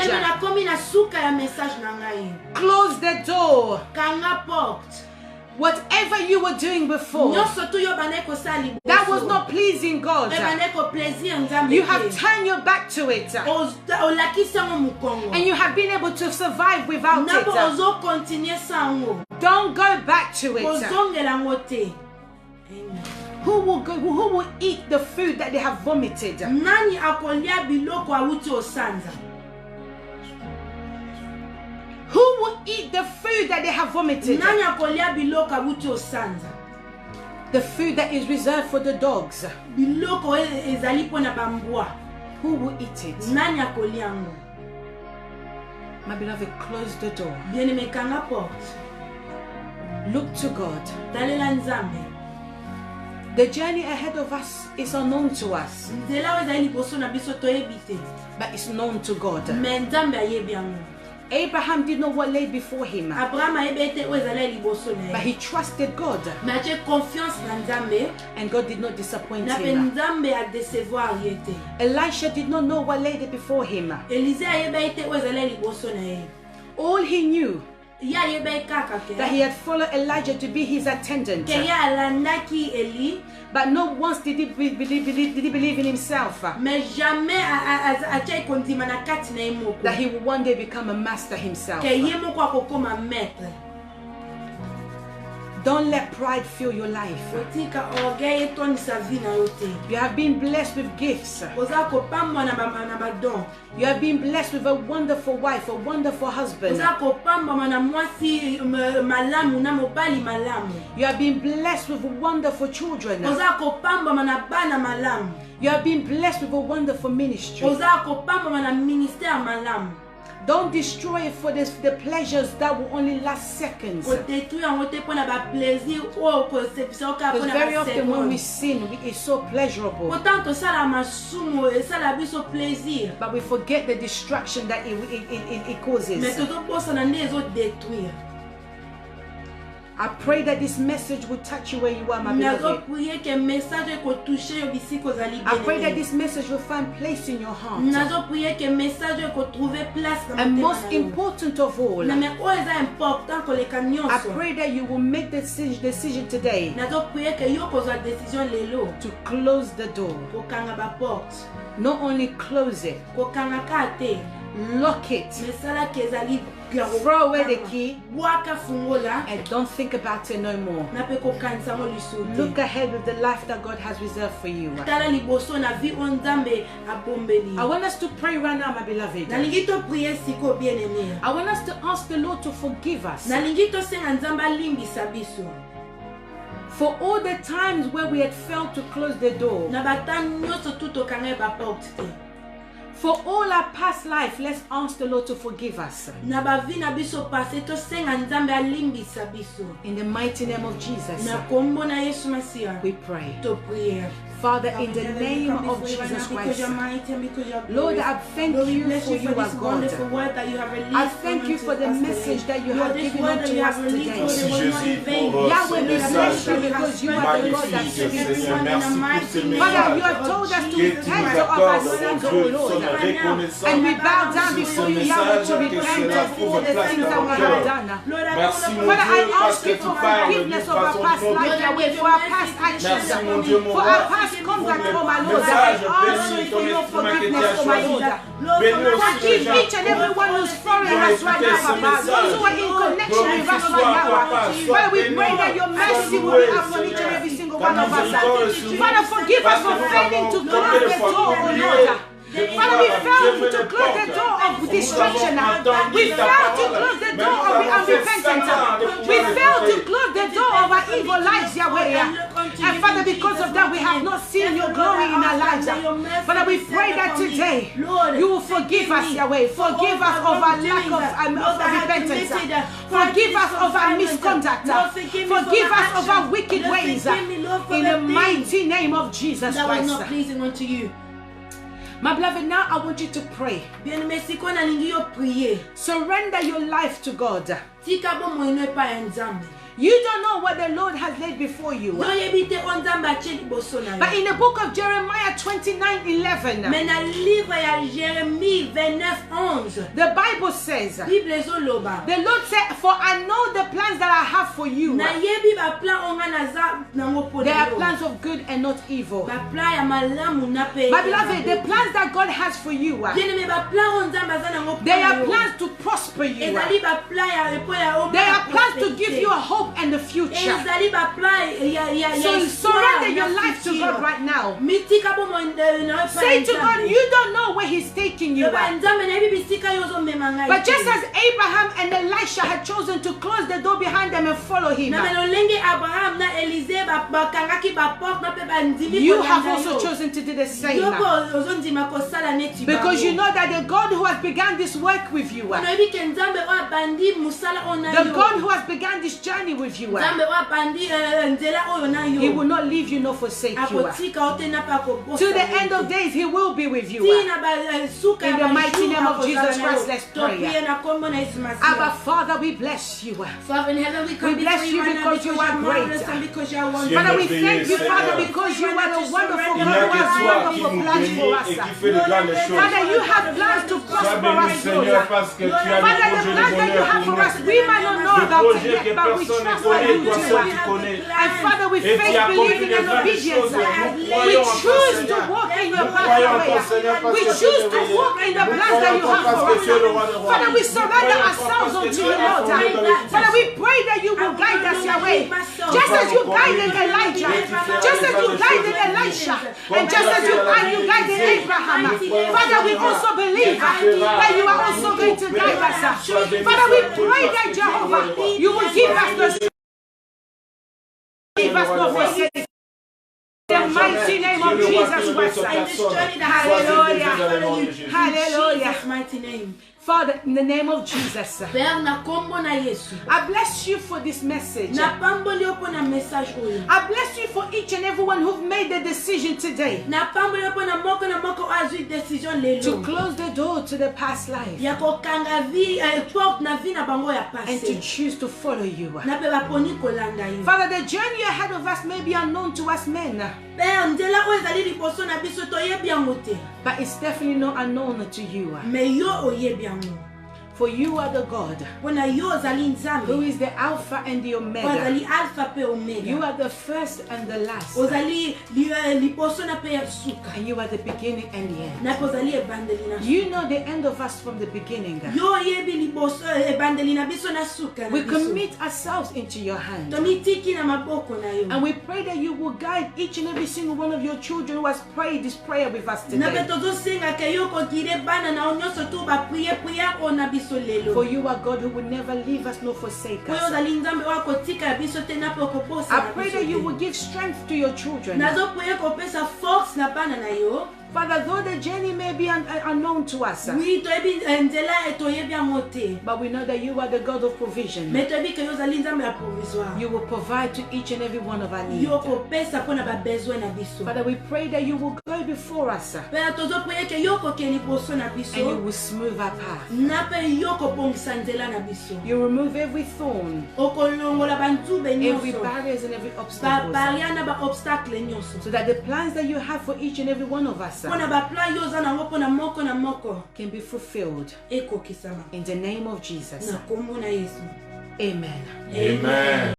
Close the door. Whatever you were doing before that was not pleasing God, you have turned your back to it, and you have been able to survive without it. Don't go back to it. Who will eat the food that they have vomited? Who will eat the food that they have vomited? The food that is reserved for the dogs. Who will eat it? My beloved, close the door. Look to God. The journey ahead of us is unknown to us, but it's known to God. Abraham did know what lay before him, but he trusted God, and God did not disappoint him. Elisha did not know what lay before him. All he knew, that he had followed Elijah to be his attendant, but not once did he believe in himself, that he would one day become a master himself. Don't let pride fill your life. You have been blessed with gifts. You have been blessed with a wonderful wife, a wonderful husband. You have been blessed with wonderful children. You have been blessed with a wonderful ministry. Don't destroy it for the pleasures that will only last seconds. Because very often when we sin, it's so pleasurable. But we forget the distraction that it causes. I pray that this message will touch you where you are, my beloved. I pray that this message will find place in your heart. And most important of all, I pray that you will make the decision today to close the door. Not only close it, lock it, throw away the key, and don't think about it no more. Look ahead with the life that God has reserved for you. I want us to pray right now, my beloved. I want us to ask the Lord to forgive us for all the times where we had failed to close the door. For all our past life, let's ask the Lord to forgive us. In the mighty name of Jesus, we pray. Father, in the name of Jesus Christ, Lord, I thank you for you are God. I thank you for the message that you have given unto us today. Yahweh, we bless you because you are the God that speaks. Father, you have told us to repent of our sins, O Lord. And we bow down before you, Yahweh, to repent of all the things that we have done. Father, I ask you for forgiveness of our past life, Yahweh, for our past actions, for our past conduct, oh my Lord. I ask you for your forgiveness, oh my Lord. Forgive each and every one who's following us right now, Papa. Those who are in connection with us right now. Father, we pray that your mercy will be upon each and every single one of us. Father, forgive us for failing to close the door, oh Lord. Father, we failed to close the door of destruction. We failed to close the door of unrepentance. We failed to close the door of our evil lives, Yahweh. And Father, because of that, we have not seen your glory in our lives. Father, we pray that today you will forgive us, Yahweh. Forgive us of our lack of repentance. Forgive us of our misconduct. Forgive us of our wicked ways. In the mighty name of Jesus Christ. My beloved, now I want you to pray. Surrender your life to God. You don't know what the Lord has laid before you. But in the book of Jeremiah 29:11, the Bible says, the Lord said, for I know the plans that I have for you. They are plans of good and not evil. My beloved, the plans that God has for you, they are plans to prosper you. They are plans to give you a hope and the future. So surrender your life to God right now. Say to God, you don't know where He's taking you. But just as Abraham and Elisha had chosen to close the door behind them and follow him, you have also chosen to do the same. Because you know that the God who has begun this work with you, the God who has begun this journey with you, He will not leave you nor forsake you. To the end of days, He will be with you. In the mighty name of Jesus Christ, let's pray. Abba, Father, we bless you. We bless you because you are great. Father, we thank you, Father, because you are the wonderful God who has wonderful plans for us. Father, you have plans to prosper us, Lord. Father, the plans that you have for us, we might not know about it yet, but we trust what you do. And Father, with faith, believing, and obedience, we choose to walk in your We choose to walk in the plans that you have for us. Father, we surrender ourselves unto you, Lord. Father, we pray that you will guide us your way. Just as you guided Elijah, just as you guided Elisha, and just as you guided Abraham. Father, we also believe that you are also going to guide us. Father, we pray that Jehovah, you will give us the strength. Give us no forsake. The mighty name of Jesus Christ. Hallelujah. Hallelujah. Mighty name. Father, in the name of Jesus, I bless you for this message. I bless you for each and everyone who've made the decision today to close the door to the past life and to choose to follow you. Father, the journey ahead of us may be unknown to us men, but it's definitely not unknown to you. For you are the God who is the Alpha and the Omega. You are the first and the last. And you are the beginning and the end. You know the end of us from the beginning. We commit ourselves into your hand. And we pray that you will guide each and every single one of your children who has prayed this prayer with us today. For you are God who will never leave us nor forsake us. I pray that you will give strength to your children. Father, though the journey may be unknown to us, but we know that you are the God of provision. You will provide to each and every one of our needs. Father, we pray that you will go before us and you will smooth our path. You remove every thorn, every barriers and every obstacle, so that the plans that you have for each and every one of us can be fulfilled. In the name of Jesus. Amen. Amen.